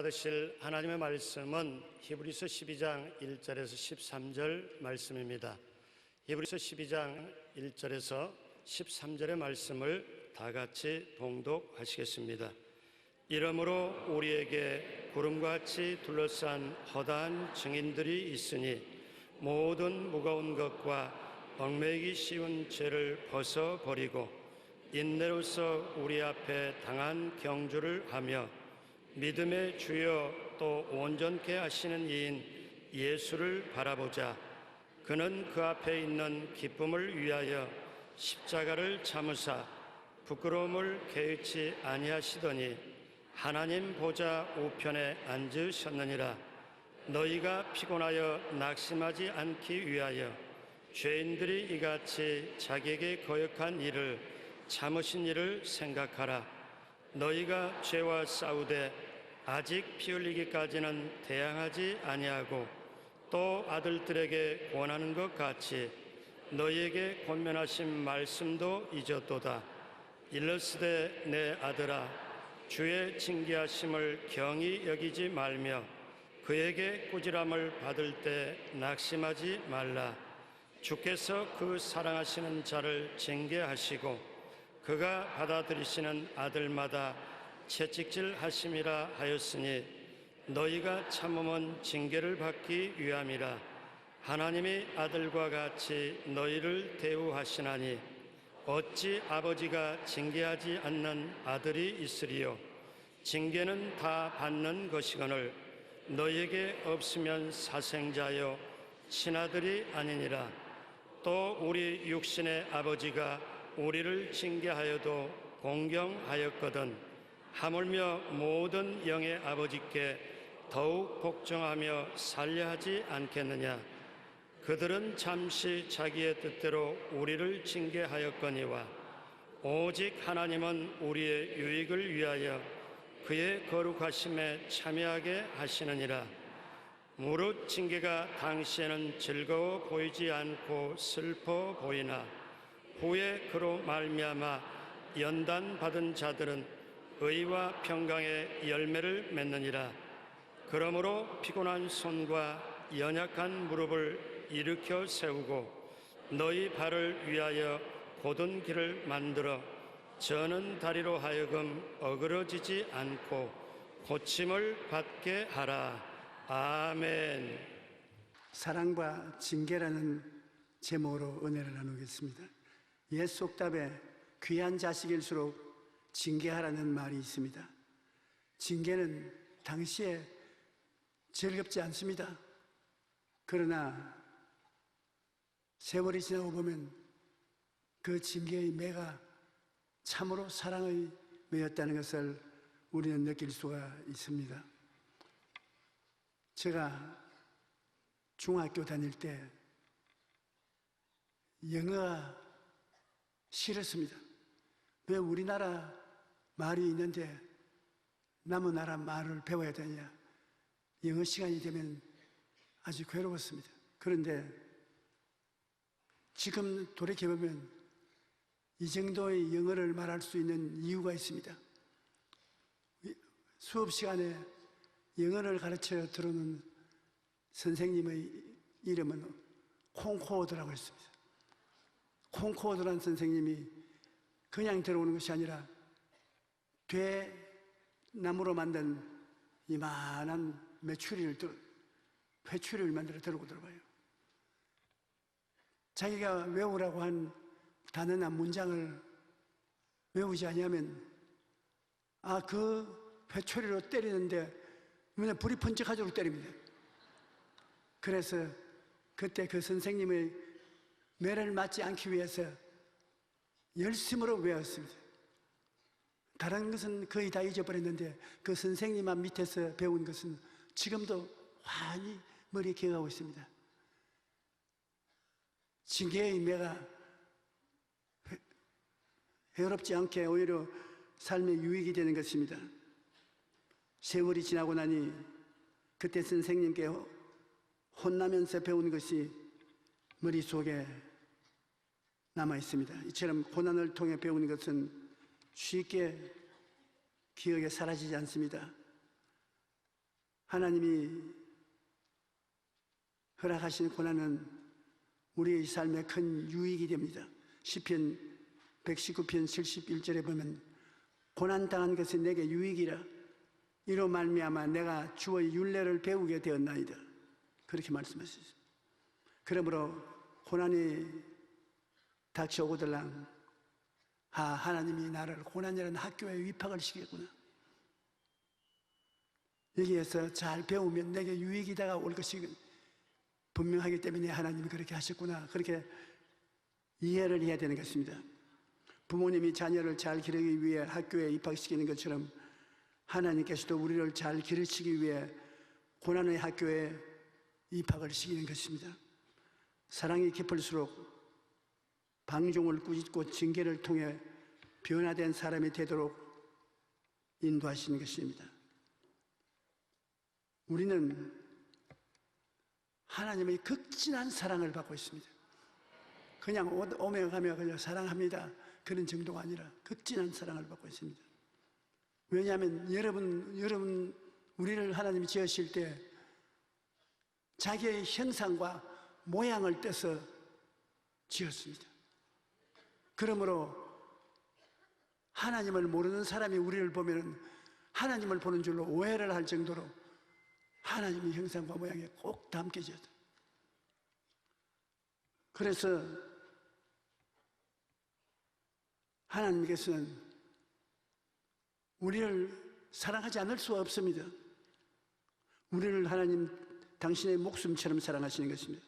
받으실 하나님의 말씀은 히브리서 12장 1절에서 13절 말씀입니다. 히브리서 12장 1절에서 13절의 말씀을 다 같이 봉독하시겠습니다. 이러므로 우리에게 구름같이 둘러싼 허다한 증인들이 있으니 모든 무거운 것과 얽매이기 쉬운 죄를 벗어버리고 인내로서 우리 앞에 당한 경주를 하며 믿음의 주여 또 온전케 하시는 이인 예수를 바라보자. 그는 그 앞에 있는 기쁨을 위하여 십자가를 참으사 부끄러움을 개의치 아니하시더니 하나님 보좌 우편에 앉으셨느니라. 너희가 피곤하여 낙심하지 않기 위하여 죄인들이 이같이 자기에게 거역한 일을 참으신 일을 생각하라. 너희가 죄와 싸우되 아직 피 흘리기까지는 대항하지 아니하고 또 아들들에게 권하는 것 같이 너희에게 권면하신 말씀도 잊었도다. 일러스되 내 아들아 주의 징계하심을 경히 여기지 말며 그에게 꾸지람을 받을 때 낙심하지 말라. 주께서 그 사랑하시는 자를 징계하시고 그가 받아들이시는 아들마다 채찍질 하심이라 하였으니 너희가 참음은 징계를 받기 위함이라. 하나님이 아들과 같이 너희를 대우하시나니 어찌 아버지가 징계하지 않는 아들이 있으리요. 징계는 다 받는 것이거늘 너희에게 없으면 사생자여 친아들이 아니니라. 또 우리 육신의 아버지가 우리를 징계하여도 공경하였거든 하물며 모든 영의 아버지께 더욱 복종하며 살려하지 않겠느냐. 그들은 잠시 자기의 뜻대로 우리를 징계하였거니와 오직 하나님은 우리의 유익을 위하여 그의 거룩하심에 참여하게 하시느니라. 무릇 징계가 당시에는 즐거워 보이지 않고 슬퍼 보이나 후에 그로 말미암아 연단받은 자들은 의와 평강의 열매를 맺느니라. 그러므로 피곤한 손과 연약한 무릎을 일으켜 세우고 너희 발을 위하여 곧은 길을 만들어 저는 다리로 하여금 어그러지지 않고 고침을 받게 하라. 아멘. 사랑과 징계라는 제목으로 은혜를 나누겠습니다. 옛 속담에 귀한 자식일수록 징계하라는 말이 있습니다. 징계는 당시에 즐겁지 않습니다. 그러나 세월이 지나고 보면 그 징계의 매가 참으로 사랑의 매였다는 것을 우리는 느낄 수가 있습니다. 제가 중학교 다닐 때 영어가 싫었습니다. 왜 우리나라 말이 있는데 남의 나라 말을 배워야 되냐. 영어 시간이 되면 아주 괴로웠습니다. 그런데 지금 돌이켜보면 이 정도의 영어를 말할 수 있는 이유가 있습니다. 수업 시간에 영어를 가르쳐 들어오는 선생님의 이름은 콩코드라고 했습니다. 콩코드라는 선생님이 그냥 들어오는 것이 아니라 대나무로 만든 이만한 회추리를 만들어 들고 들어가요. 자기가 외우라고 한 단어나 문장을 외우지 아니하면 그 회초리로 때리는데 눈에 불이 번쩍하도록 때립니다. 그래서 그때 그 선생님의 매를 맞지 않기 위해서 열심으로 외웠습니다. 다른 것은 거의 다 잊어버렸는데 그 선생님만 밑에서 배운 것은 지금도 환히 머리에 기억하고 있습니다. 징계의 매가 해롭지 않게 오히려 삶의 유익이 되는 것입니다. 세월이 지나고 나니 그때 선생님께 혼나면서 배운 것이 머릿속에 남아 있습니다. 이처럼 고난을 통해 배우는 것은 쉽게 기억에 사라지지 않습니다. 하나님이 허락하신 고난은 우리의 삶에 큰 유익이 됩니다. 시편 119편 71절에 보면 고난당한 것이 내게 유익이라 이로 말미암아 내가 주의 율례를 배우게 되었나이다. 그렇게 말씀하셨습니다. 그러므로 고난이 닥쳐오거들랑 하나님이 나를 고난이라는 학교에 입학을 시키겠구나. 여기에서 잘 배우면 내게 유익이 다가올 것이 분명하기 때문에 하나님이 그렇게 하셨구나. 그렇게 이해를 해야 되는 것입니다. 부모님이 자녀를 잘 기르기 위해 학교에 입학시키는 것처럼 하나님께서도 우리를 잘 기르시기 위해 고난의 학교에 입학을 시키는 것입니다. 사랑이 깊을수록 방종을 꾸짖고 징계를 통해 변화된 사람이 되도록 인도하시는 것입니다. 우리는 하나님의 극진한 사랑을 받고 있습니다. 그냥 오며 가며 그냥 사랑합니다. 그런 정도가 아니라 극진한 사랑을 받고 있습니다. 왜냐하면 여러분, 우리를 하나님이 지으실 때 자기의 형상과 모양을 떼서 지었습니다. 그러므로 하나님을 모르는 사람이 우리를 보면 하나님을 보는 줄로 오해를 할 정도로 하나님의 형상과 모양에 꼭 담겨져요. 그래서 하나님께서는 우리를 사랑하지 않을 수가 없습니다. 우리를 하나님 당신의 목숨처럼 사랑하시는 것입니다.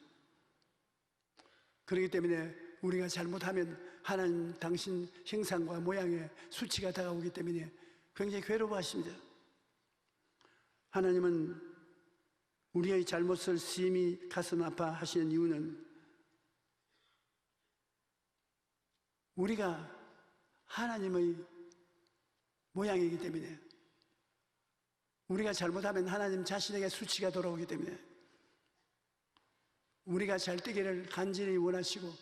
그렇기 때문에 우리가 잘못하면 하나님 당신 형상과 모양에 수치가 다가오기 때문에 굉장히 괴로워하십니다. 하나님은 우리의 잘못을 심히 가슴 아파하시는 이유는 우리가 하나님의 모양이기 때문에, 우리가 잘못하면 하나님 자신에게 수치가 돌아오기 때문에, 우리가 잘 되기를 간절히 원하시고,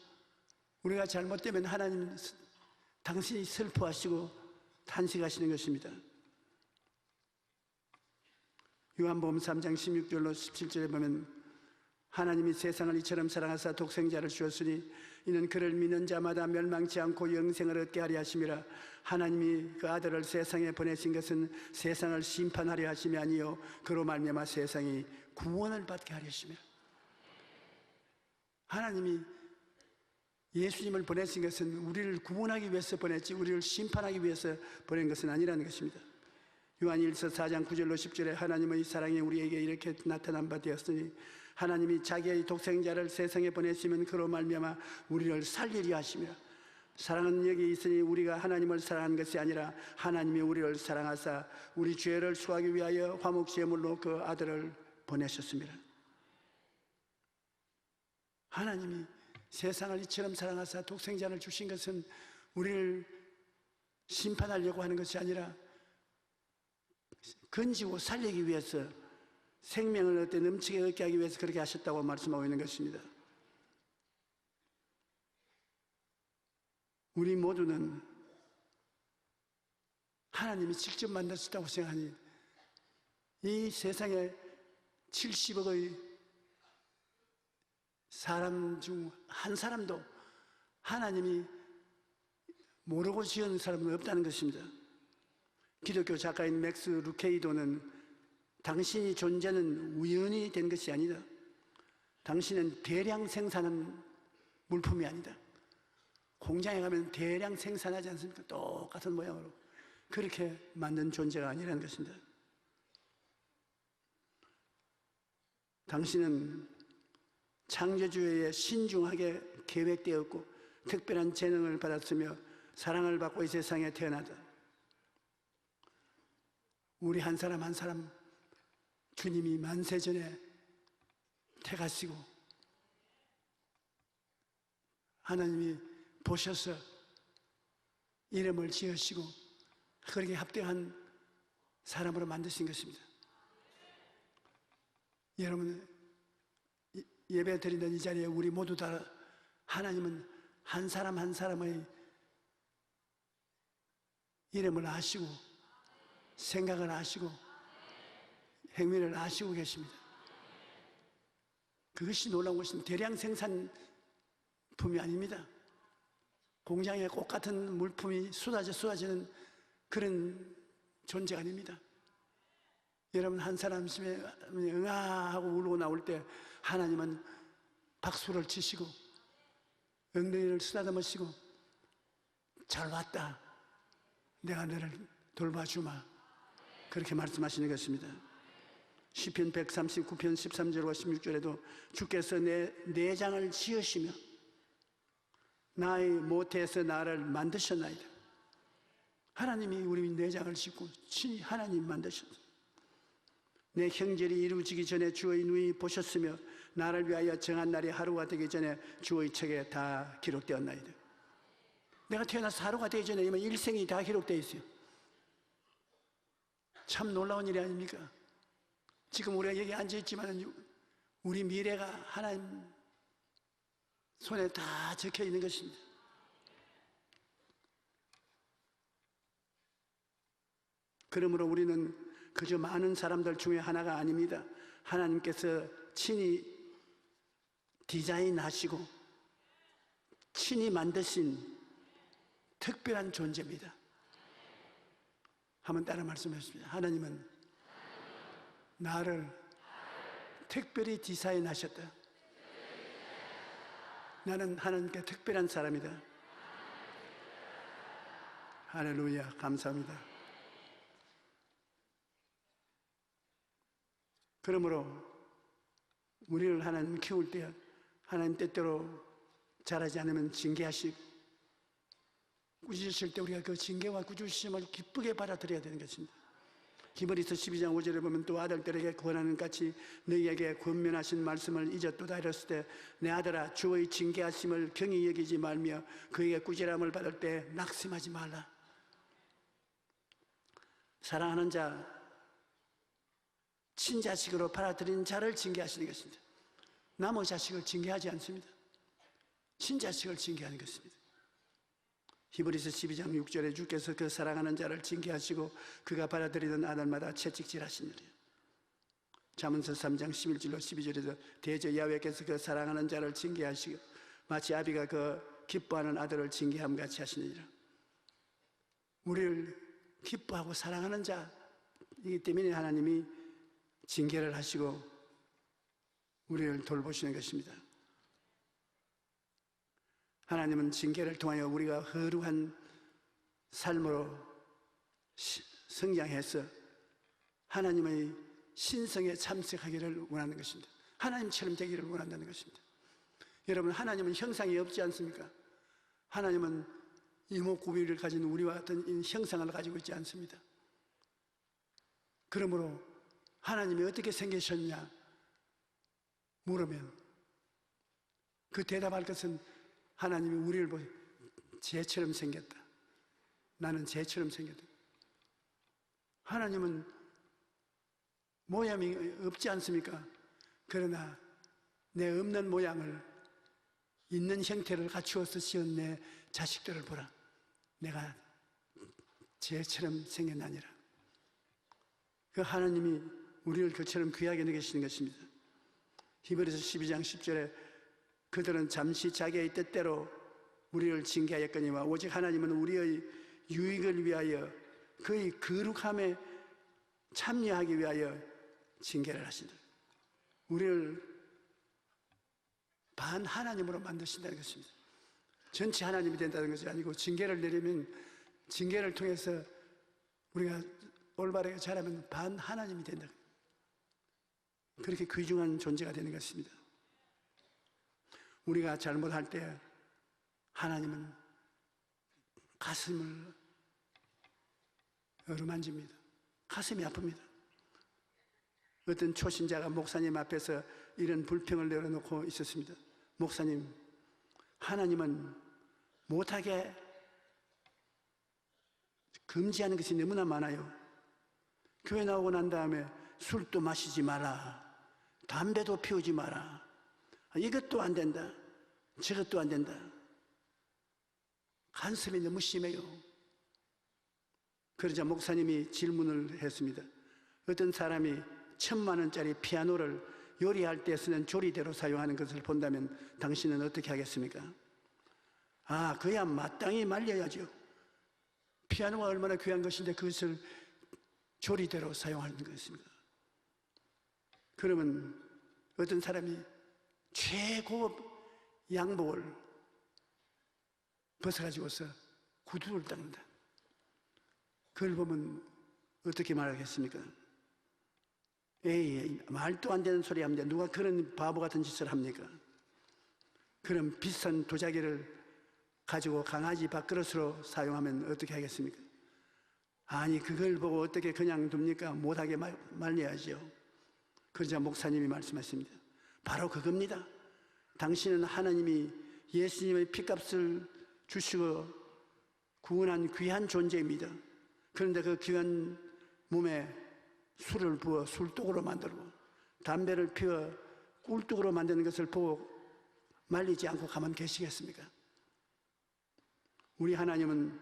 우리가 잘못되면 하나님 당신이 슬퍼하시고 탄식하시는 것입니다. 요한복음 3장 16절로 17절에 보면 하나님이 세상을 이처럼 사랑하사 독생자를 주었으니 이는 그를 믿는 자마다 멸망치 않고 영생을 얻게 하려 하심이라. 하나님이 그 아들을 세상에 보내신 것은 세상을 심판하려 하심이 아니요 그로 말미암아 세상이 구원을 받게 하려 하심이라. 하나님이 예수님을 보내신 것은 우리를 구원하기 위해서 보냈지 우리를 심판하기 위해서 보낸 것은 아니라는 것입니다. 요한일서 4장 9절로 10절에 하나님의 사랑이 우리에게 이렇게 나타난 바 되었으니 하나님이 자기의 독생자를 세상에 보내시면 그로 말미암아 우리를 살리려 하시며, 사랑은 여기 있으니 우리가 하나님을 사랑한 것이 아니라 하나님이 우리를 사랑하사 우리 죄를 수하기 위하여 화목제물로 그 아들을 보내셨습니다. 하나님이 세상을 이처럼 사랑하사 독생자를 주신 것은 우리를 심판하려고 하는 것이 아니라 건지고 살리기 위해서, 생명을 얻되 넘치게 얻게 하기 위해서 그렇게 하셨다고 말씀하고 있는 것입니다. 우리 모두는 하나님이 직접 만드셨다고 생각하니 이 세상에 70억의 사람 중 한 사람도 하나님이 모르고 지은 사람은 없다는 것입니다. 기독교 작가인 맥스 루케이도는 당신이 존재는 우연히 된 것이 아니다. 당신은 대량 생산한 물품이 아니다. 공장에 가면 대량 생산하지 않습니까? 똑같은 모양으로. 그렇게 만든 존재가 아니라는 것입니다. 당신은 창조주에 신중하게 계획되었고 특별한 재능을 받았으며 사랑을 받고 이 세상에 태어나다. 우리 한 사람 한 사람 주님이 만세 전에 택하시고 하나님이 보셔서 이름을 지으시고 그렇게 합당한 사람으로 만드신 것입니다. 여러분, 예배 드리는 이 자리에 우리 모두 다 하나님은 한 사람 한 사람의 이름을 아시고 생각을 아시고 행위를 아시고 계십니다. 그것이 놀라운 것입니다. 대량 생산품이 아닙니다. 공장에 꽃 같은 물품이 쏟아지는 그런 존재가 아닙니다. 여러분, 한 사람이 응아하고 울고 나올 때 하나님은 박수를 치시고 엉덩이를 쓰다듬으시고 잘 왔다, 내가 너를 돌봐주마, 그렇게 말씀하시는 것입니다. 시편 139편 13절과 16절에도 주께서 내 내장을 지으시며 나의 모태에서 나를 만드셨나이다. 하나님이 우리 내장을 짓고 친히 하나님 만드셨다. 내 형절이 이루어지기 전에 주의 눈이 보셨으며 나를 위하여 정한 날이 하루가 되기 전에 주의 책에 다 기록되었나이다. 내가 태어나서 하루가 되기 전에 이미 일생이 다 기록되어 있어요. 참 놀라운 일이 아닙니까? 지금 우리가 여기 앉아있지만 우리 미래가 하나님 손에 다 적혀 있는 것입니다. 그러므로 우리는 그저 많은 사람들 중에 하나가 아닙니다. 하나님께서 친히 디자인하시고 친히 만드신 특별한 존재입니다. 한번 따라 말씀하십시오. 하나님은 나를 특별히 디자인하셨다. 나는 하나님께 특별한 사람이다. 할렐루야, 감사합니다. 그러므로 우리를 하나님 키울 때 하나님 때때로 잘하지 않으면 징계하시고 꾸짖으실 때 우리가 그 징계와 꾸짖으심을 기쁘게 받아들여야 되는 것입니다. 히브리서 12장 5절에 보면 또 아들들에게 권하는 같이 너희에게 권면하신 말씀을 잊었도다 이랬을 때 내 아들아 주의 징계하심을 경히 여기지 말며 그에게 꾸지람을 받을 때 낙심하지 말라. 사랑하는 자, 친자식으로 받아들인 자를 징계하시는 것입니다. 남의 자식을 징계하지 않습니다. 친자식을 징계하는 것입니다. 히브리서 12장 6절에 주께서 그 사랑하는 자를 징계하시고 그가 받아들이는 아들마다 채찍질하시느니라. 잠언서 3장 11절로 12절에서 대저 야훼께서 그 사랑하는 자를 징계하시고 마치 아비가 그 기뻐하는 아들을 징계함 같이 하시느니라. 우리를 기뻐하고 사랑하는 자이기 때문에 하나님이 징계를 하시고 우리를 돌보시는 것입니다. 하나님은 징계를 통하여 우리가 거룩한 삶으로 성장해서 하나님의 신성에 참석하기를 원하는 것입니다. 하나님처럼 되기를 원한다는 것입니다. 여러분, 하나님은 형상이 없지 않습니까? 하나님은 이목구비를 가진 우리와 같은 형상을 가지고 있지 않습니다. 그러므로 하나님이 어떻게 생기셨냐 물으면 그 대답할 것은 하나님이 우리를 보고 재처럼 생겼다. 나는 재처럼 생겼다. 하나님은 모양이 없지 않습니까? 그러나 내 없는 모양을 있는 형태를 갖추어서 지은 내 자식들을 보라. 내가 재처럼 생겼나니라. 그 하나님이 우리를 그처럼 귀하게 여기시는 것입니다. 히브리서 12장 10절에 그들은 잠시 자기의 뜻대로 우리를 징계하였거니와 오직 하나님은 우리의 유익을 위하여 그의 거룩함에 참여하기 위하여 징계를 하신다. 우리를 반 하나님으로 만드신다는 것입니다. 전체 하나님이 된다는 것이 아니고 징계를 내리면 징계를 통해서 우리가 올바르게 자라면 반 하나님이 된다. 그렇게 귀중한 존재가 되는 것입니다. 우리가 잘못할 때 하나님은 가슴을 어루만집니다. 가슴이 아픕니다. 어떤 초신자가 목사님 앞에서 이런 불평을 내려놓고 있었습니다. 목사님, 하나님은 못하게 금지하는 것이 너무나 많아요. 교회 나오고 난 다음에 술도 마시지 마라, 담배도 피우지 마라, 이것도 안 된다, 저것도 안 된다. 간섭이 너무 심해요. 그러자 목사님이 질문을 했습니다. 어떤 사람이 1,000만 원짜리 피아노를 요리할 때 쓰는 조리대로 사용하는 것을 본다면 당신은 어떻게 하겠습니까? 아, 그야 마땅히 말려야죠. 피아노가 얼마나 귀한 것인데 그것을 조리대로 사용하는 것입니다. 그러면 어떤 사람이 최고급 양복을 벗어가지고서 구두를 닦는다. 그걸 보면 어떻게 말하겠습니까? 에이, 말도 안 되는 소리 합니다. 누가 그런 바보 같은 짓을 합니까? 그런 비싼 도자기를 가지고 강아지 밥그릇으로 사용하면 어떻게 하겠습니까? 아니, 그걸 보고 어떻게 그냥 둡니까? 못하게 말려야죠. 그러자 목사님이 말씀하십니다. 바로 그겁니다. 당신은 하나님이 예수님의 피값을 주시고 구원한 귀한 존재입니다. 그런데 그 귀한 몸에 술을 부어 술독으로 만들고 담배를 피워 꿀독으로 만드는 것을 보고 말리지 않고 가만 계시겠습니까? 우리 하나님은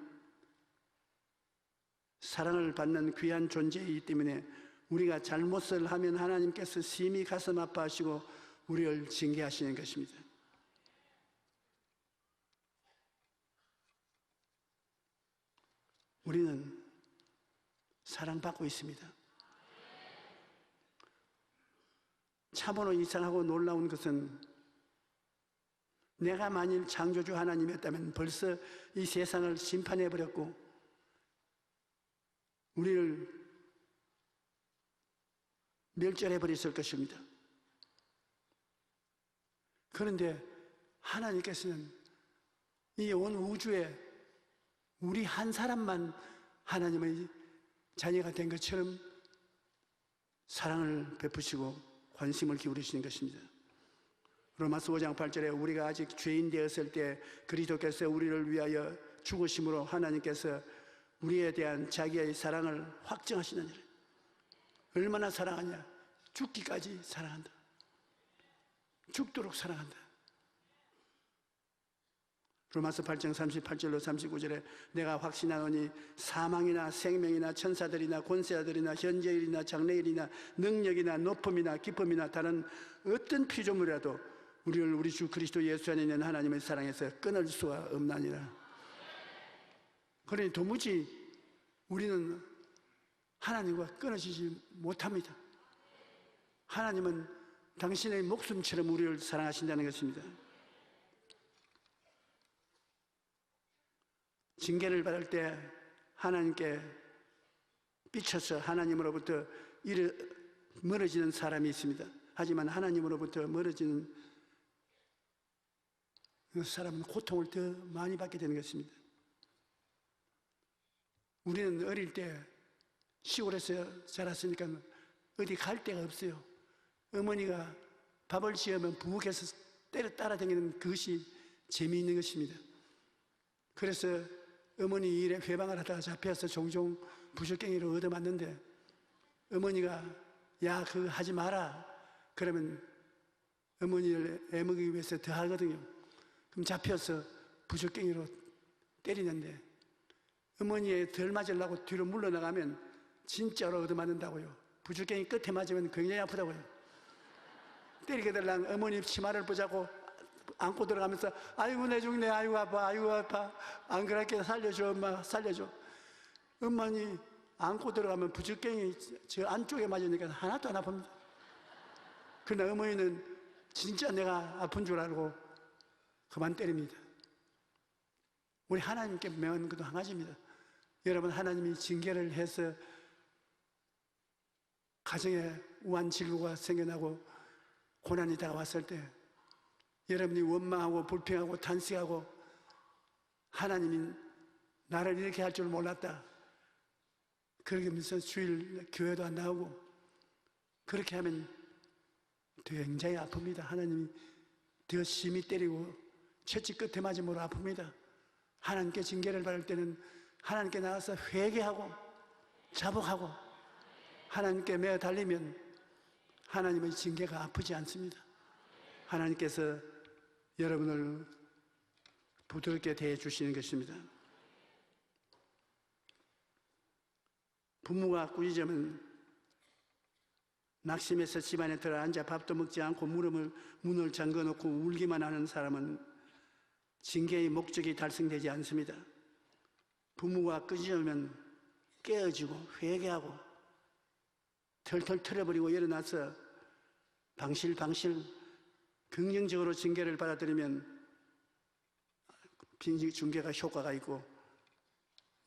사랑을 받는 귀한 존재이기 때문에 우리가 잘못을 하면 하나님께서 심히 가슴 아파하시고 우리를 징계하시는 것입니다. 우리는 사랑받고 있습니다. 참으로 이상하고 놀라운 것은 내가 만일 창조주 하나님이었다면 벌써 이 세상을 심판해버렸고 우리를 멸절해버렸을 것입니다. 그런데 하나님께서는 이 온 우주에 우리 한 사람만 하나님의 자녀가 된 것처럼 사랑을 베푸시고 관심을 기울이시는 것입니다. 로마서 5장 8절에 우리가 아직 죄인 되었을 때 그리스도께서 우리를 위하여 죽으심으로 하나님께서 우리에 대한 자기의 사랑을 확증하시느니라. 얼마나 사랑하냐? 죽기까지 사랑한다. 죽도록 사랑한다. 로마서 8장 38절로 39절에 내가 확신하노니 사망이나 생명이나 천사들이나 권세자들이나 현재일이나 장래일이나 능력이나 높음이나 기쁨이나 다른 어떤 피조물이라도 우리를 우리 주 그리스도 예수 안에 있는 하나님의 사랑에서 끊을 수가 없나니라. 그러니 도무지 우리는 하나님과 끊어지지 못합니다. 하나님은 당신의 목숨처럼 우리를 사랑하신다는 것입니다. 징계를 받을 때 하나님께 삐쳐서 하나님으로부터 멀어지는 사람이 있습니다. 하지만 하나님으로부터 멀어지는 그 사람은 고통을 더 많이 받게 되는 것입니다. 우리는 어릴 때 시골에서 자랐으니까 어디 갈 데가 없어요. 어머니가 밥을 지으면 부엌에서 따라다니는 그것이 재미있는 것입니다. 그래서 어머니 일에 회방을 하다가 잡혀서 종종 부적갱이로 얻어맞는데 어머니가 야, 그거 하지 마라. 그러면 어머니를 애먹이기 위해서 더 하거든요. 그럼 잡혀서 부적갱이로 때리는데 어머니에 덜 맞으려고 뒤로 물러나가면 진짜로 얻어맞는다고요. 부적갱이 끝에 맞으면 굉장히 아프다고요. 때리게 되려면 어머니 치마를 보자고 안고 들어가면서 아이고 내 죽네, 아이고 아파, 아이고 아파. 안 그럴게 살려줘, 엄마 살려줘. 어머니 안고 들어가면 부적갱이 저 안쪽에 맞으니까 하나도 안 아픕니다. 그러나 어머니는 진짜 내가 아픈 줄 알고 그만 때립니다. 우리 하나님께 매운 것도 한 가지입니다. 여러분, 하나님이 징계를 해서 가정에 우환질구가 생겨나고 고난이 다가왔을 때 여러분이 원망하고 불평하고 탄식하고 하나님이 나를 이렇게 할 줄 몰랐다. 그렇게 하면서 주일 교회도 안 나오고 그렇게 하면 굉장히 아픕니다. 하나님이 더 심히 때리고 채찍 끝에 맞음으로 아픕니다. 하나님께 징계를 받을 때는 하나님께 나가서 회개하고 자복하고 하나님께 매어 달리면 하나님의 징계가 아프지 않습니다. 하나님께서 여러분을 부드럽게 대해 주시는 것입니다. 부모가 꾸짖으면 낙심해서 집안에 들어 앉아 밥도 먹지 않고 문을 잠궈놓고 울기만 하는 사람은 징계의 목적이 달성되지 않습니다. 부모가 끄지으면 깨어지고 회개하고 털털 털어버리고 일어나서 방실방실 긍정적으로 징계를 받아들이면 징계가 효과가 있고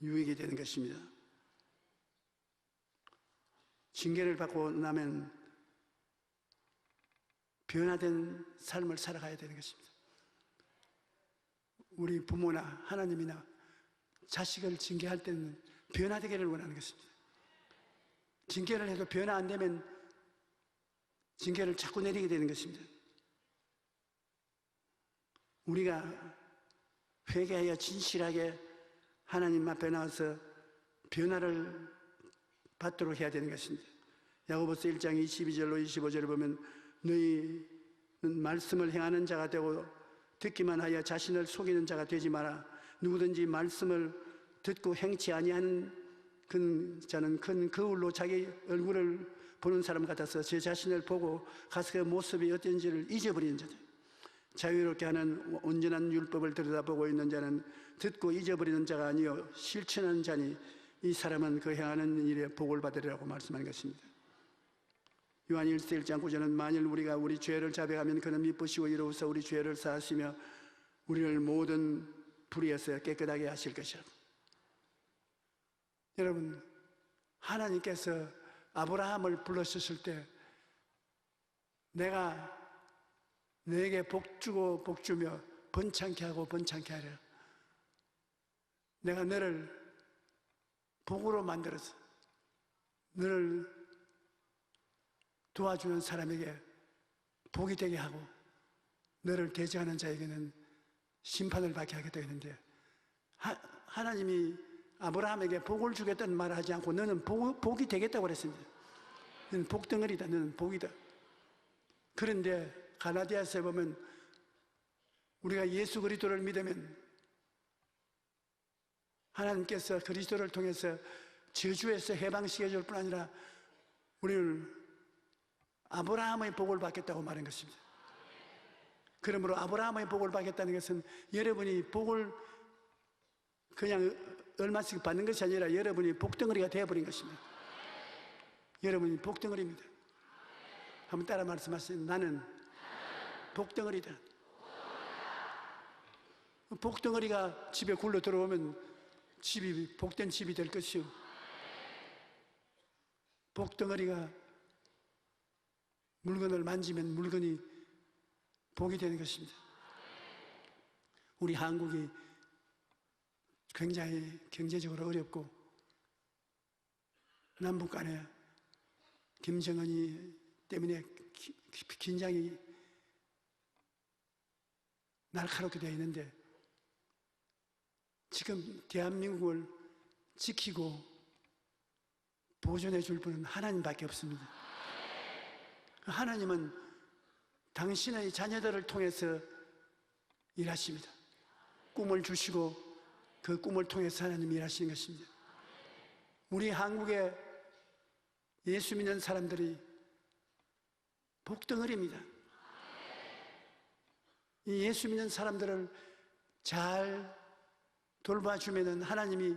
유익이 되는 것입니다. 징계를 받고 나면 변화된 삶을 살아가야 되는 것입니다. 우리 부모나 하나님이나 자식을 징계할 때는 변화되기를 원하는 것입니다. 징계를 해도 변화 안 되면 징계를 자꾸 내리게 되는 것입니다. 우리가 회개하여 진실하게 하나님 앞에 나와서 변화를 받도록 해야 되는 것입니다. 야고보서 1장 22절로 25절을 보면 너희는 말씀을 행하는 자가 되고 듣기만 하여 자신을 속이는 자가 되지 마라. 누구든지 말씀을 듣고 행치 아니하는 그 자는 큰 거울로 자기 얼굴을 보는 사람 같아서 제 자신을 보고 가서 그 모습이 어떤지를 잊어버리는 자들. 자유롭게 하는 온전한 율법을 들여다보고 있는 자는 듣고 잊어버리는 자가 아니요 실천하는 자니 이 사람은 그 행하는 일에 복을 받으리라고 말씀하는 것입니다. 요한 1서 1장 9절은 만일 우리가 우리 죄를 자백하면 그는 미쁘시고 이로써 우리 죄를 사하시며 우리를 모든 불의에서 깨끗하게 하실 것이라. 여러분, 하나님께서 아브라함을 불러주실 때 내가 너에게 복주고 복주며 번창케 하고 번창케 하리라. 내가 너를 복으로 만들어서 너를 도와주는 사람에게 복이 되게 하고 너를 대적하는 자에게는 심판을 받게 하겠다 했는데 하나님이 아브라함에게 복을 주겠다는 말을 하지 않고 너는 복이 되겠다고 그랬습니다. 너는 복덩어리다. 너는 복이다. 그런데 갈라디아서에 보면 우리가 예수 그리스도를 믿으면 하나님께서 그리스도를 통해서 저주에서 해방시켜 줄 뿐 아니라 우리를 아브라함의 복을 받겠다고 말한 것입니다. 그러므로 아브라함의 복을 받겠다는 것은 여러분이 복을 그냥 얼마씩 받는 것이 아니라 여러분이 복덩어리가 되어버린 것입니다. 여러분이 복덩어리입니다. 한번 따라 말씀하세요. 나는 복덩어리다. 복덩어리가 집에 굴러 들어오면 집이 복된 집이 될 것이요. 복덩어리가 물건을 만지면 물건이 복이 되는 것입니다. 우리 한국이 굉장히 경제적으로 어렵고 남북 간에 김정은이 때문에 긴장이 날카롭게 되어 있는데 지금 대한민국을 지키고 보존해 줄 분은 하나님밖에 없습니다. 하나님은 당신의 자녀들을 통해서 일하십니다. 꿈을 주시고 그 꿈을 통해서 하나님이 일하시는 것입니다. 우리 한국에 예수 믿는 사람들이 복덩어리입니다. 이 예수 믿는 사람들을 잘 돌봐주면 하나님이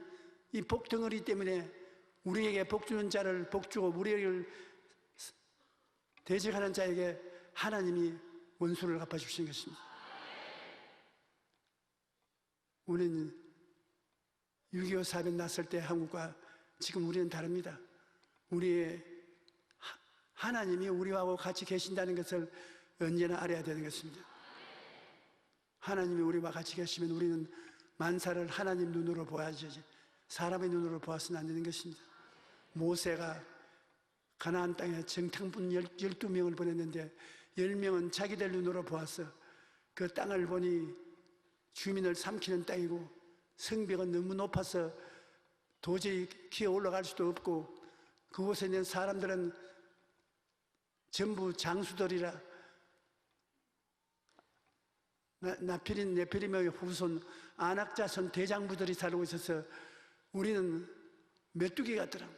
이 복덩어리 때문에 우리에게 복주는 자를 복주고 우리를 대적하는 자에게 하나님이 원수를 갚아주시는 것입니다. 우리는 6.25 사변 났을 때 한국과 지금 우리는 다릅니다. 우리의 하나님이 우리하고 같이 계신다는 것을 언제나 알아야 되는 것입니다. 하나님이 우리와 같이 계시면 우리는 만사를 하나님 눈으로 보아야지 사람의 눈으로 보아서는 안 되는 것입니다. 모세가 가나안 땅에 정탐꾼 12명을 보냈는데 10명은 자기들 눈으로 보았어. 그 땅을 보니 주민을 삼키는 땅이고 성벽은 너무 높아서 도저히 기어 올라갈 수도 없고 그곳에 있는 사람들은 전부 장수들이라 네피림의 후손 아낙자손 대장부들이 살고 있어서 우리는 메뚜기 같더라.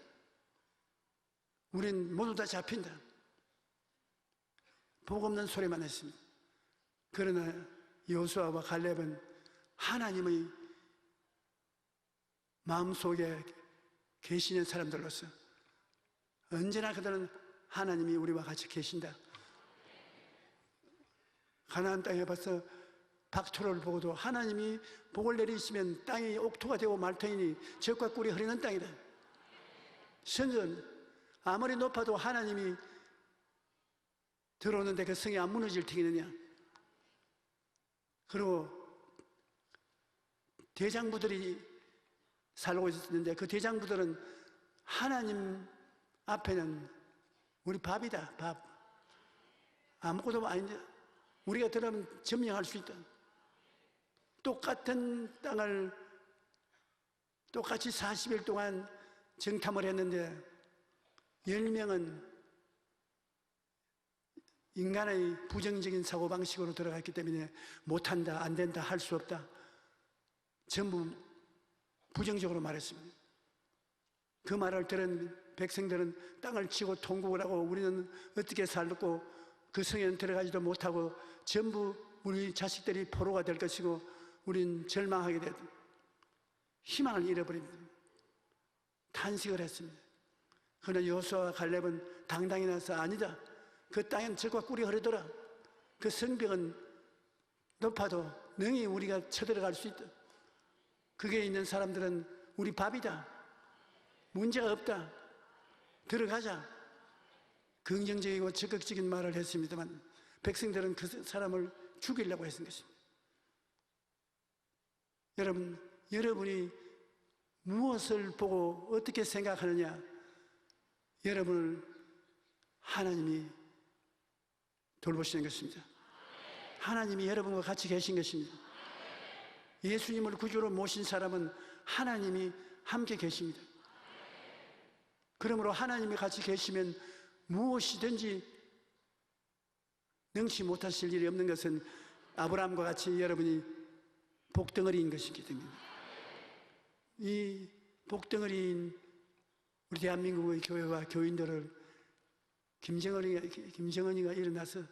우린 모두 다 잡힌다. 복 없는 소리만 했습니다. 그러나 여호수아와 갈렙은 하나님의 마음속에 계시는 사람들로서 언제나 그들은 하나님이 우리와 같이 계신다. 가나안 땅에 벌써 박토를 보고도 하나님이 복을 내리시면 땅이 옥토가 되고 말터이니 젖과 꿀이 흐르는 땅이다. 성은 아무리 높아도 하나님이 들어오는데 그 성이 안 무너질 테겠느냐. 그리고 대장부들이 살고 있었는데 그 대장부들은 하나님 앞에는 우리 밥이다. 밥. 아무것도 아닌데 우리가 들어가면 점령할 수 있다. 똑같은 땅을 똑같이 40일 동안 정탐을 했는데 10명은 인간의 부정적인 사고방식으로 들어갔기 때문에 못한다, 안 된다, 할 수 없다. 전부 부정적으로 말했습니다. 그 말을 들은 백성들은 땅을 치고 통곡을 하고 우리는 어떻게 살고 그 성에는 들어가지도 못하고 전부 우리 자식들이 포로가 될 것이고 우린 절망하게 되고 희망을 잃어버립니다. 탄식을 했습니다. 그러나 여호수아와 갈렙은 당당히 나서 아니다. 그 땅엔 젖과 꿀이 흐르더라. 그 성벽은 높아도 능히 우리가 쳐들어갈 수 있다. 그게 있는 사람들은 우리 밥이다. 문제가 없다. 들어가자. 긍정적이고 적극적인 말을 했습니다만 백성들은 그 사람을 죽이려고 했던 것입니다. 여러분이 무엇을 보고 어떻게 생각하느냐? 여러분을 하나님이 돌보시는 것입니다. 하나님이 여러분과 같이 계신 것입니다. 예수님을 구주로 모신 사람은 하나님이 함께 계십니다. 그러므로 하나님이 같이 계시면 무엇이든지 능치 못하실 일이 없는 것은 아브라함과 같이 여러분이 복덩어리인 것이기 때문입니다. 이 복덩어리인 우리 대한민국의 교회와 교인들을 김정은이가 일어나서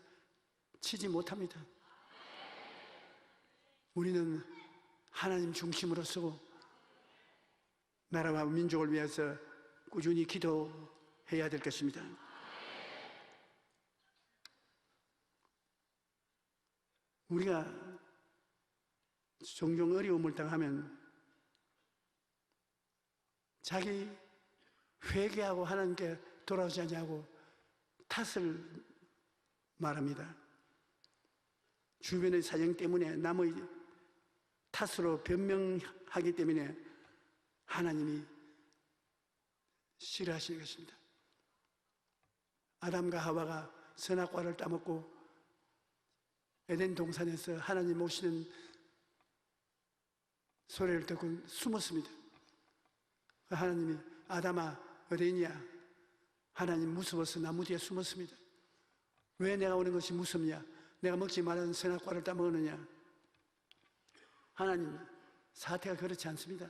치지 못합니다. 우리는 하나님 중심으로 서고 나라와 민족을 위해서 꾸준히 기도해야 될 것입니다. 우리가 종종 어려움을 당하면 자기 회개하고 하나님께 돌아오지 않냐고 탓을 말합니다. 주변의 사정 때문에 남의 탓으로 변명하기 때문에 하나님이 싫어하시는 것입니다. 아담과 하와가 선악과를 따먹고 에덴 동산에서 하나님 오시는 소리를 듣고 숨었습니다. 하나님이 아담아 어디 있냐? 하나님 무서워서 나무 뒤에 숨었습니다. 왜 내가 오는 것이 무섭냐? 내가 먹지 말라는 선악과를 따먹느냐? 하나님 사태가 그렇지 않습니다.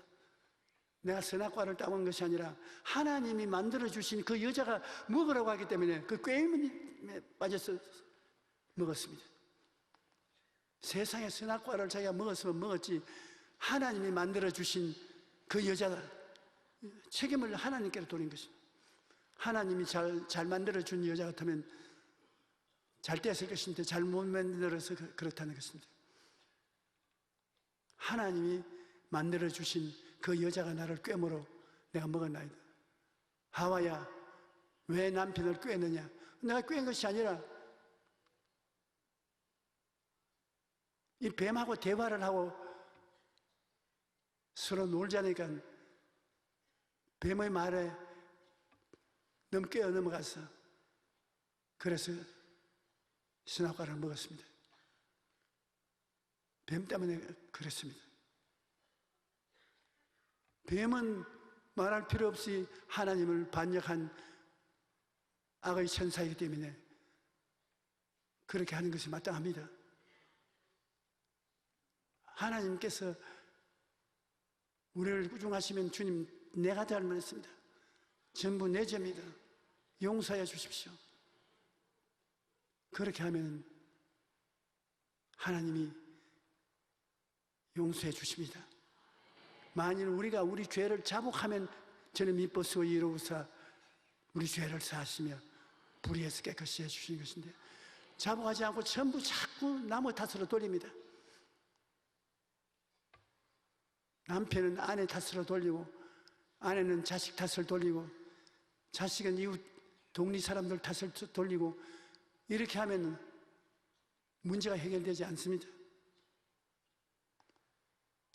내가 선악과를 따먹은 것이 아니라 하나님이 만들어주신 그 여자가 먹으라고 하기 때문에 그 꾀임에 빠져서 먹었습니다. 세상에 선악과를 자기가 먹었으면 먹었지 하나님이 만들어주신 그 여자가 책임을 하나님께로 돌린 것입니다. 하나님이 잘 만들어준 여자 같으면 잘 됐을 것인데 잘못 만들어서 그렇다는 것입니다. 하나님이 만들어주신 그 여자가 나를 꿰물어 내가 먹었나이다. 하와야 왜 남편을 꿰느냐? 내가 꿰은 것이 아니라 이 뱀하고 대화를 하고 서로 놀자니까 뱀의 말에 넘겨 넘어가서 그래서 선악과를 먹었습니다. 뱀 때문에 그랬습니다. 뱀은 말할 필요 없이 하나님을 반역한 악의 천사이기 때문에 그렇게 하는 것이 마땅합니다. 하나님께서 우리를 구중하시면 주님 내가 잘못했습니다. 전부 내 죄입니다. 용서해 주십시오. 그렇게 하면 하나님이 용서해 주십니다. 만일 우리가 우리 죄를 자복하면 저는 미쁘시고 이로우사 우리 죄를 사하시며 불의에서 깨끗이 해주시는 것인데, 자복하지 않고 전부 자꾸 남의 탓으로 돌립니다. 남편은 아내 탓으로 돌리고, 아내는 자식 탓을 돌리고, 자식은 이웃 동리 사람들 탓을 돌리고, 이렇게 하면 문제가 해결되지 않습니다.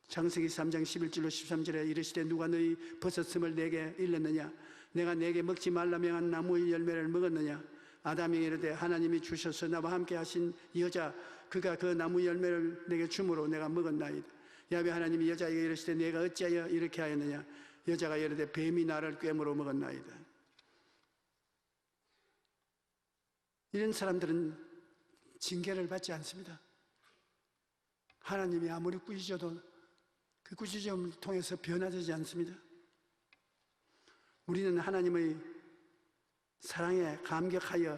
창세기 3장 11절로 13절에 이르시되 누가 너희 버섯음을 내게 일렀느냐? 내가 내게 먹지 말라 명한 나무의 열매를 먹었느냐? 아담이 이르되 하나님이 주셔서 나와 함께 하신 여자 그가 그 나무 열매를 내게 주므로 내가 먹었나이다. 야훼 하나님이 여자에게 이르시되 내가 어찌하여 이렇게 하였느냐? 여자가 이르되 뱀이 나를 꿰물어 먹었나이다. 이런 사람들은 징계를 받지 않습니다. 하나님이 아무리 꾸짖어도 그 꾸짖음을 통해서 변화되지 않습니다. 우리는 하나님의 사랑에 감격하여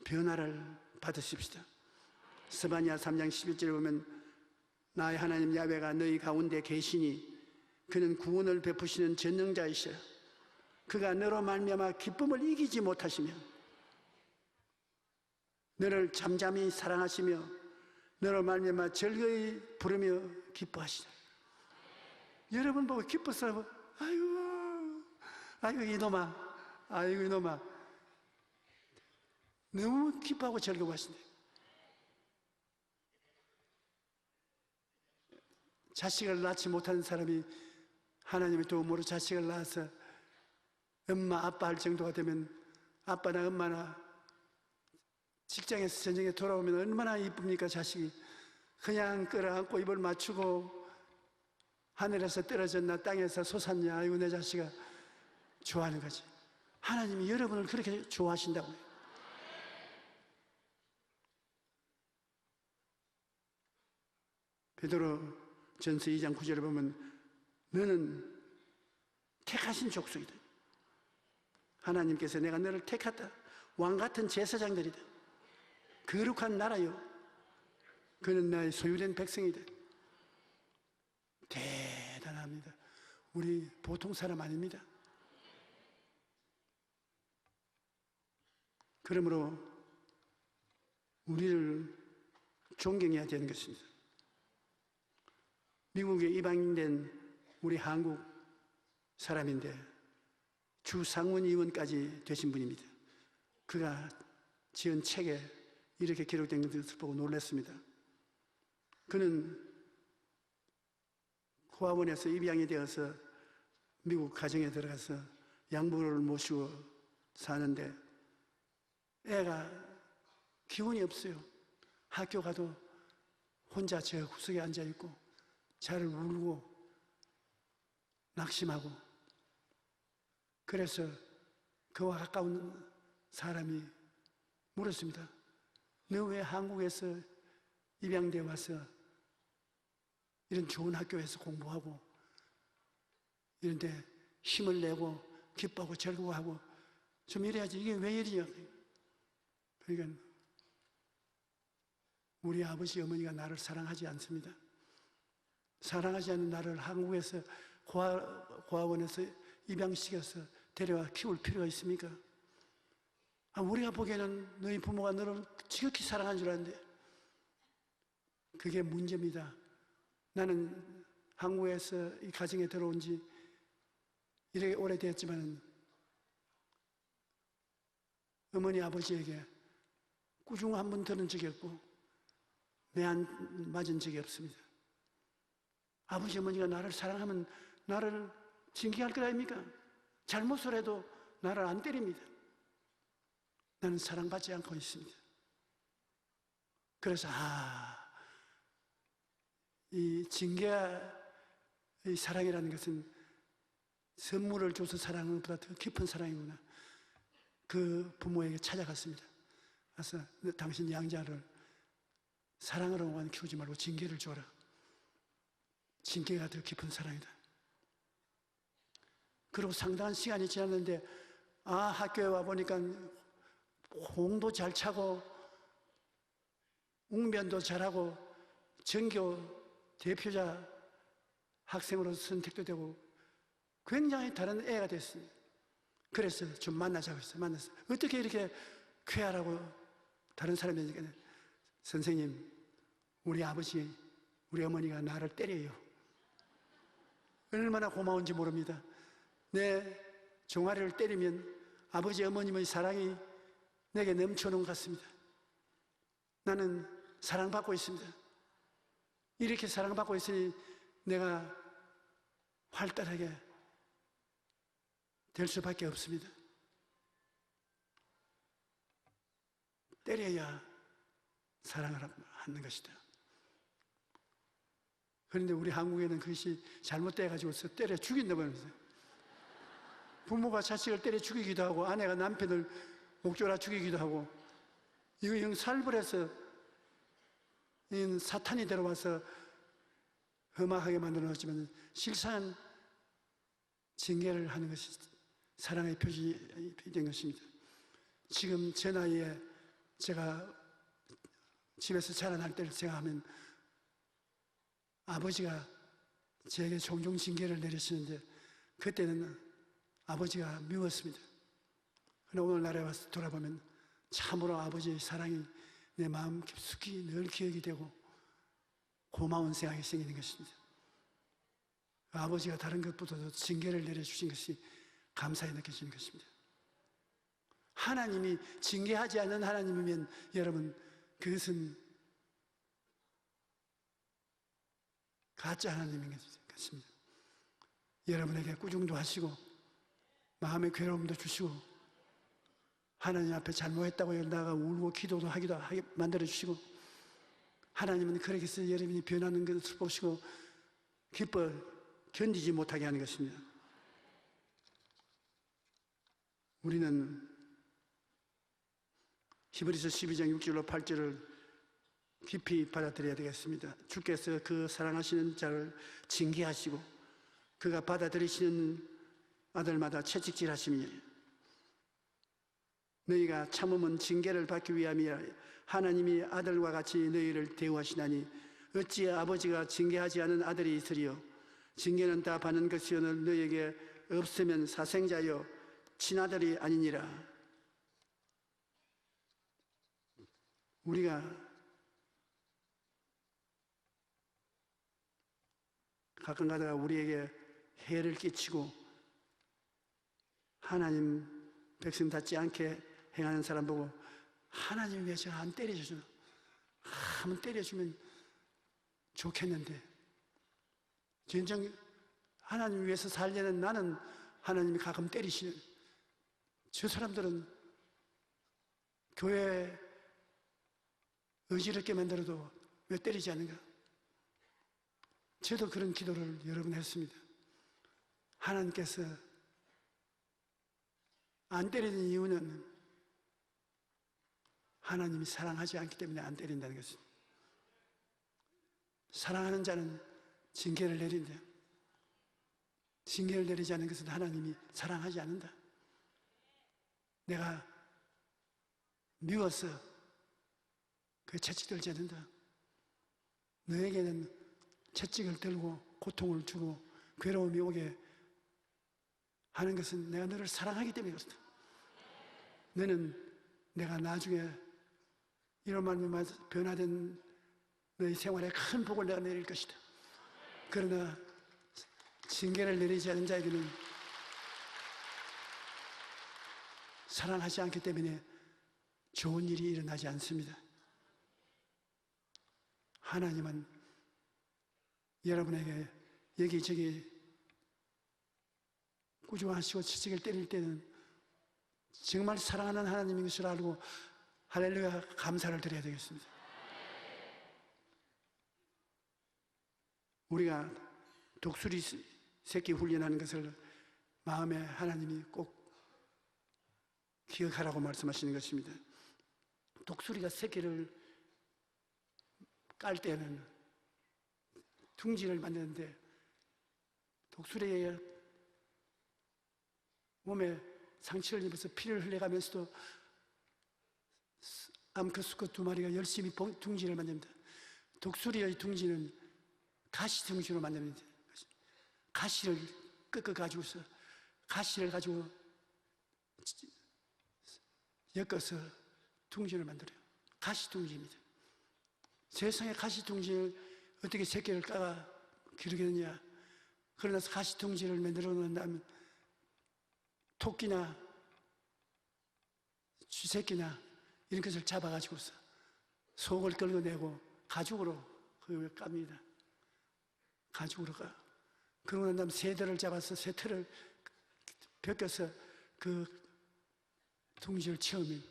변화를 받으십시다. 스바냐 3장 11절에 보면 나의 하나님 야훼가 너희 가운데 계시니 그는 구원을 베푸시는 전능자이시라. 그가 너로 말미암아 기쁨을 이기지 못하시며 너를 잠잠히 사랑하시며 너로 말미암아 즐거이 부르며 기뻐하시라. 여러분 보고 기뻐서 아이고 이놈아 너무 기뻐하고 즐거워하시네. 자식을 낳지 못하는 사람이 하나님의 도움으로 자식을 낳아서 엄마 아빠 할 정도가 되면 아빠나 엄마나 직장에서 저녁에 돌아오면 얼마나 이쁩니까? 자식이 그냥 끌어안고 입을 맞추고 하늘에서 떨어졌나 땅에서 솟았냐, 아이고 내 자식아 좋아하는 거지. 하나님이 여러분을 그렇게 좋아하신다고요. 베드로 전서 2장 9절에 보면 너는 택하신 족속이다. 하나님께서 내가 너를 택했다. 왕같은 제사장들이다. 거룩한 나라요. 그는 나의 소유된 백성이다. 대단합니다. 우리 보통 사람 아닙니다. 그러므로 우리를 존경해야 되는 것입니다. 미국에 이방인된 우리 한국 사람인데 주 상원의원까지 되신 분입니다. 그가 지은 책에 이렇게 기록된 것을 보고 놀랐습니다. 그는 고아원에서 입양이 되어서 미국 가정에 들어가서 양부를 모시고 사는데 애가 기운이 없어요. 학교 가도 혼자 저 구석에 앉아있고 잘 울고 낙심하고. 그래서 그와 가까운 사람이 물었습니다. 너 왜 한국에서 입양되어 와서 이런 좋은 학교에서 공부하고 이런데 힘을 내고 기뻐하고 즐거워하고 좀 이래야지 이게 왜 이러냐. 그러니까 우리 아버지 어머니가 나를 사랑하지 않습니다. 사랑하지 않는 나를 한국에서 고아원에서 입양시켜서 데려와 키울 필요가 있습니까? 우리가 보기에는 너희 부모가 너를 지극히 사랑한 줄 아는데 그게 문제입니다. 나는 한국에서 이 가정에 들어온 지 이렇게 오래되었지만 어머니 아버지에게 꾸중 한 번 들은 적이 없고 매 안 맞은 적이 없습니다. 아버지 어머니가 나를 사랑하면 나를 징계할 것 아닙니까? 잘못을 해도 나를 안 때립니다. 나는 사랑받지 않고 있습니다. 그래서 이 징계의 사랑이라는 것은 선물을 줘서 사랑하는 것보다 더 깊은 사랑이구나. 그 부모에게 찾아갔습니다. 그래서 당신 양자를 사랑으로만 키우지 말고 징계를 줘라. 징계가 더 깊은 사랑이다. 그리고 상당한 시간이 지났는데 학교에 와보니까 홍도 잘 차고 웅변도 잘하고 전교 대표자 학생으로 선택도 되고 굉장히 다른 애가 됐습니다. 그래서 좀 만나자고 했어요. 만났어요. 어떻게 이렇게 쾌활하고 다른 사람이니까 선생님, 우리 아버지, 우리 어머니가 나를 때려요. 얼마나 고마운지 모릅니다. 내 종아리를 때리면 아버지 어머님의 사랑이 내게 넘쳐오는 것 같습니다. 나는 사랑받고 있습니다. 이렇게 사랑받고 있으니 내가 활달하게 될 수밖에 없습니다. 때려야 사랑을 하는 것이다. 그런데 우리 한국에는 그것이 잘못돼가지고서 때려 죽인다고 하면서요. 부모가 자식을 때려 죽이기도 하고 아내가 남편을 옥졸아 죽이기도 하고 이거 영 살벌해서 사탄이 들어와서 험악하게 만들어 놨지만 실상은 징계를 하는 것이 사랑의 표준이 된 것입니다. 지금 제 나이에 제가 집에서 자라날 때를 생각하면 아버지가 제게 종종 징계를 내리시는데 그때는 아버지가 미웠습니다. 그러나 오늘날에 와서 돌아보면 참으로 아버지의 사랑이 내 마음 깊숙이 늘 기억이 되고 고마운 생각이 생기는 것입니다. 아버지가 다른 것보다도 징계를 내려주신 것이 감사히 느껴지는 것입니다. 하나님이 징계하지 않는 하나님이면 여러분 그것은 가짜 하나님인 것입니다. 여러분에게 꾸중도 하시고 마음의 괴로움도 주시고 하나님 앞에 잘못했다고 나가 울고 기도도 하기도 하게 만들어 주시고 하나님은 그렇게 해서 여러분이 변하는 것을 보시고 기뻐 견디지 못하게 하는 것입니다. 우리는 히브리서 12장 6절로 8절을 깊이 받아들여야 되겠습니다. 주께서 그 사랑하시는 자를 징계하시고 그가 받아들이시는 아들마다 채찍질하심이니 너희가 참음은 징계를 받기 위함이라. 하나님이 아들과 같이 너희를 대우하시나니 어찌 아버지가 징계하지 않은 아들이 있으리요. 징계는 다 받는 것이오늘 너희에게 없으면 사생자여 친아들이 아니니라. 우리가 가끔 가다가 우리에게 해를 끼치고 하나님 백성답지 않게 행하는 사람 보고 하나님 왜 저 안 때려주나? 한번 때려주면 좋겠는데 진정 하나님 위해서 살려는 나는 하나님이 가끔 때리시는 저 사람들은 교회 의지롭게 만들어도 왜 때리지 않는가? 저도 그런 기도를 여러 번 했습니다. 하나님께서 안 때리는 이유는 하나님이 사랑하지 않기 때문에 안 때린다는 것입니다. 사랑하는 자는 징계를 내린다. 징계를 내리지 않는 것은 하나님이 사랑하지 않는다. 내가 미워서 그 채찍들지 않는다. 너에게는 채찍을 들고 고통을 주고 괴로움이 오게 하는 것은 내가 너를 사랑하기 때문에 그렇다. 너는 내가 나중에 이런 말로 변화된 너의 생활에 큰 복을 내가 내릴 것이다. 그러나 징계를 내리지 않은 자에게는 사랑하지 않기 때문에 좋은 일이 일어나지 않습니다. 하나님은 여러분에게 여기저기 꾸중하시고 채찍을 때릴 때는 정말 사랑하는 하나님인 것을 알고 할렐루야 감사를 드려야 되겠습니다. 우리가 독수리 새끼 훈련하는 것을 마음에 하나님이 꼭 기억하라고 말씀하시는 것입니다. 독수리가 새끼를 깔 때는 둥지를 만드는데 독수리의 몸에 상처를 입어서 피를 흘려가면서도 암컷수컷 두 마리가 열심히 둥지를 만듭니다. 독수리의 둥지는 가시 둥지로 만듭니다. 가시를 꺾어가지고서 가시를 가지고 엮어서 둥지를 만들어요. 가시 둥지입니다. 세상에 가시 둥지를 어떻게 새끼를 까가 기르겠느냐. 그러나서 가시 둥지를 만들어 놓은 다음에 토끼나 쥐새끼나 이런 것을 잡아가지고서 속을 긁어내고 가죽으로 그걸 깝니다. 가죽으로 까. 그러고 난 다음에 새들을 잡아서 새털을 벗겨서 그 둥지를 채우면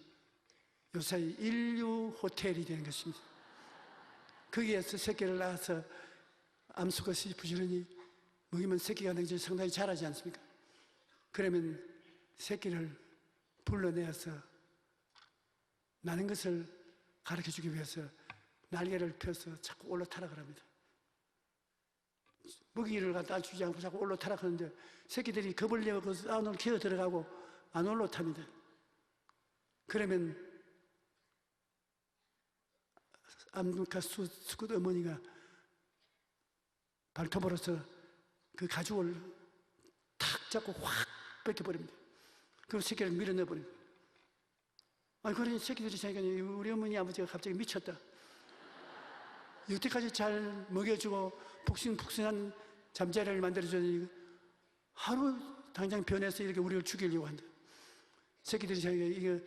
요새 인류 호텔이 되는 것입니다. 거기에서 새끼를 낳아서 암수컷이 부지런히 먹이면 새끼가 상당히 자라지 않습니까? 그러면 새끼를 불러내어서 나는 것을 가르쳐주기 위해서 날개를 펴서 자꾸 올라타락을 합니다. 먹이를 갖다 주지 않고 자꾸 올라타락하는데 새끼들이 겁을 내고 그 안으로 기어 들어가고 안 올라탑니다. 그러면 암컷 수컷 어머니가 발톱으로서 그 가죽을 탁 잡고 확 뺏겨버립니다. 그럼 새끼를 밀어넣어버립니다. 아니, 그러니 새끼들이 자기가 우리 어머니 아버지가 갑자기 미쳤다. 여태까지 잘 먹여주고 푹신푹신한 잠자리를 만들어주니 하루 당장 변해서 이렇게 우리를 죽이려고 한다. 새끼들이 자기가 이게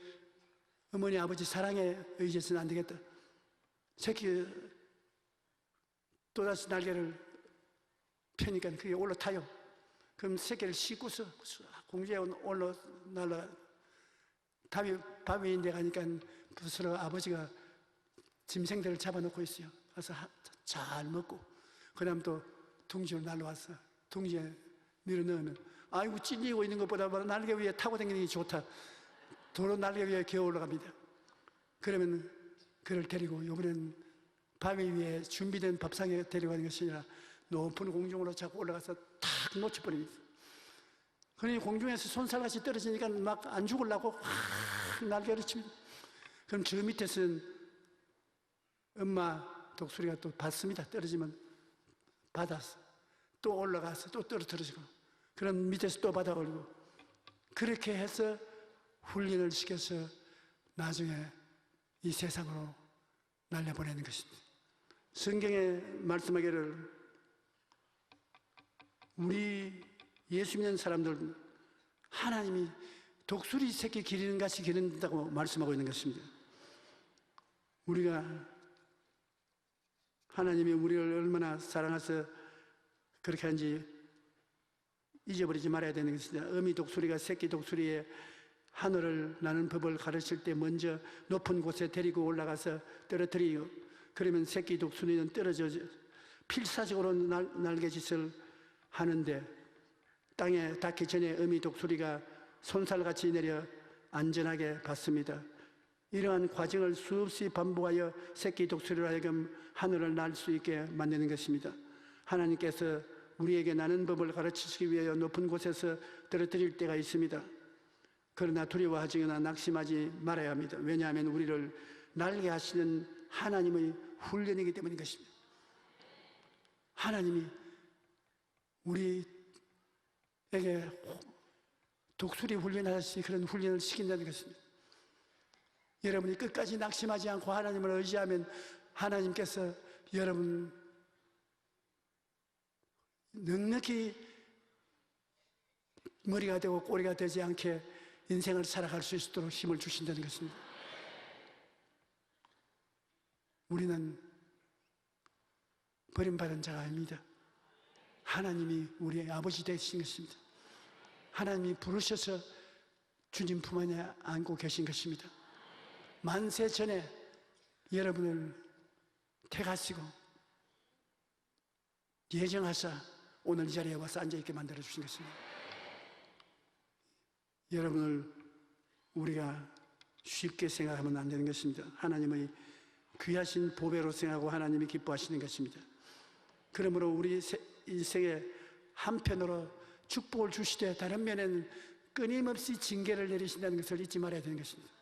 어머니 아버지 사랑에 의지해서는 안 되겠다. 새끼 또다시 날개를 펴니까 그게 올라타요. 그럼 새끼를 싣고서 공주에 올라 날라 밥 위에 가니까 부스러 아버지가 짐승들을 잡아놓고 있어요. 그래서 잘 먹고 그 다음 또 둥지로 날라와서 둥지에 밀어넣으면 아이고 찔리고 있는 것보다 날개 위에 타고 다니는 게 좋다. 도로 날개 위에 기어 올라갑니다. 그러면 그를 데리고 이번엔 바위 위에 준비된 밥상에 데려가는 것이 아니라 높은 공중으로 자꾸 올라가서 탁 놓쳐버립니다. 그러니 공중에서 손살같이 떨어지니까 막 안 죽으려고 확 날개를 칩니다. 그럼 저 밑에서는 엄마 독수리가 또 받습니다. 떨어지면 받아서 또 올라가서 또 떨어뜨리고 그럼 밑에서 또 받아 올리고 그렇게 해서 훈련을 시켜서 나중에 이 세상으로 날려보내는 것입니다. 성경에 말씀하기를 우리 예수 믿는 사람들 하나님이 독수리 새끼 기르는 같이 기른다고 말씀하고 있는 것입니다. 우리가 하나님이 우리를 얼마나 사랑해서 그렇게 한지 잊어버리지 말아야 되는 것입니다. 어미 독수리가 새끼 독수리의 하늘을 나는 법을 가르칠 때 먼저 높은 곳에 데리고 올라가서 떨어뜨리고 그러면 새끼 독수리는 떨어져 필사적으로 날개짓을 하는데 땅에 닿기 전에 어미 독수리가 손살같이 내려 안전하게 받습니다. 이러한 과정을 수없이 반복하여 새끼 독수리로 하여금 하늘을 날 수 있게 만드는 것입니다. 하나님께서 우리에게 나는 법을 가르치시기 위하여 높은 곳에서 떨어뜨릴 때가 있습니다. 그러나 두려워하거나 낙심하지 말아야 합니다. 왜냐하면 우리를 날게 하시는 하나님의 훈련이기 때문인 것입니다. 하나님이 우리에게 독수리 훈련하듯이 그런 훈련을 시킨다는 것입니다. 여러분이 끝까지 낙심하지 않고 하나님을 의지하면 하나님께서 여러분 넉넉히 머리가 되고 꼬리가 되지 않게 인생을 살아갈 수 있도록 힘을 주신다는 것입니다. 우리는 버림받은 자가 아닙니다. 하나님이 우리의 아버지 되신 것입니다. 하나님이 부르셔서 주님 품 안에 안고 계신 것입니다. 만세 전에 여러분을 택하시고 예정하사 오늘 이 자리에 와서 앉아있게 만들어주신 것입니다. 여러분을 우리가 쉽게 생각하면 안 되는 것입니다. 하나님의 귀하신 보배로 생각하고 하나님이 기뻐하시는 것입니다. 그러므로 우리 인생에 한편으로 축복을 주시되 다른 면에는 끊임없이 징계를 내리신다는 것을 잊지 말아야 되는 것입니다.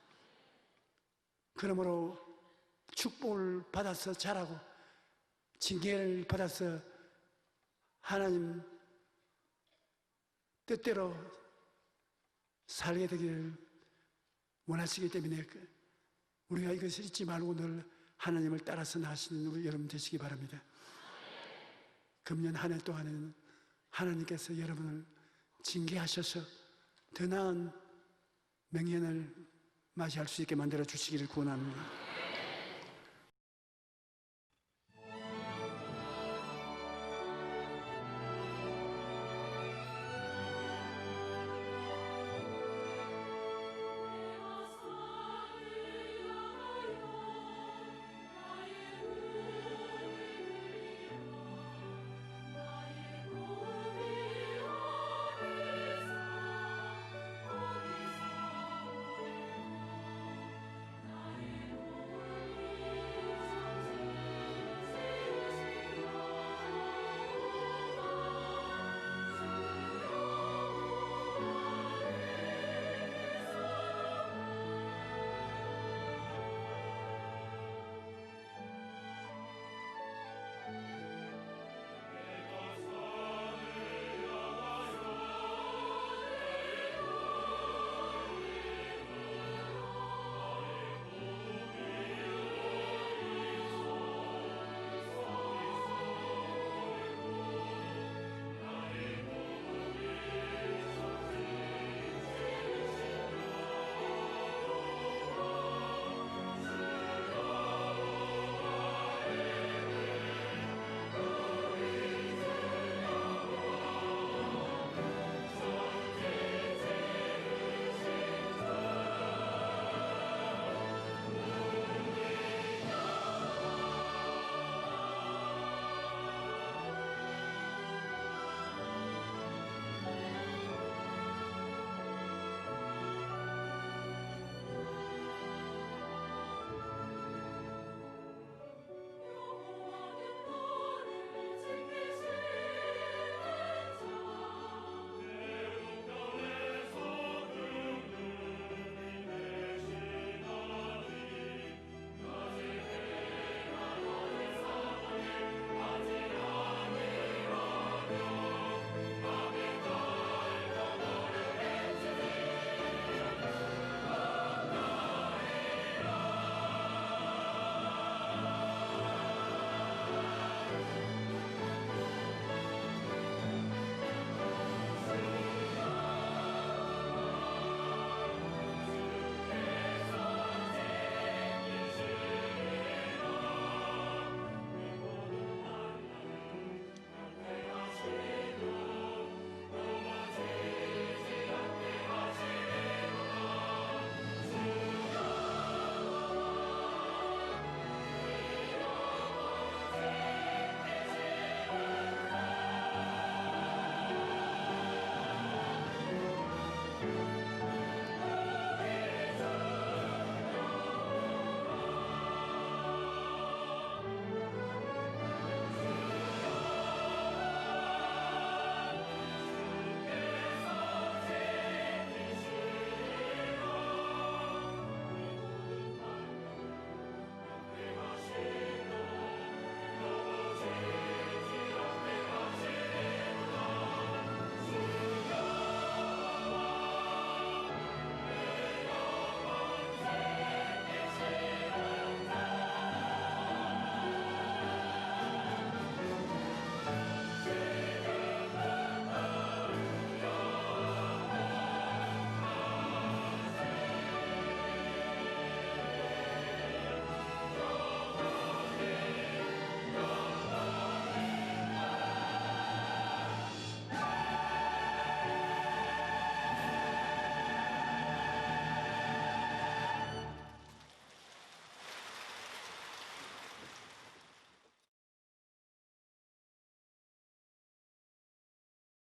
그러므로 축복을 받아서 자라고 징계를 받아서 하나님 뜻대로 살게 되기를 원하시기 때문에 우리가 이것을 잊지 말고 늘 하나님을 따라서 나아가시는 우리 여러분 되시기 바랍니다. 금년 한 해 동안에는 하나님께서 여러분을 징계하셔서 더 나은 명예를 맞이할 수 있게 만들어 주시기를 구원합니다.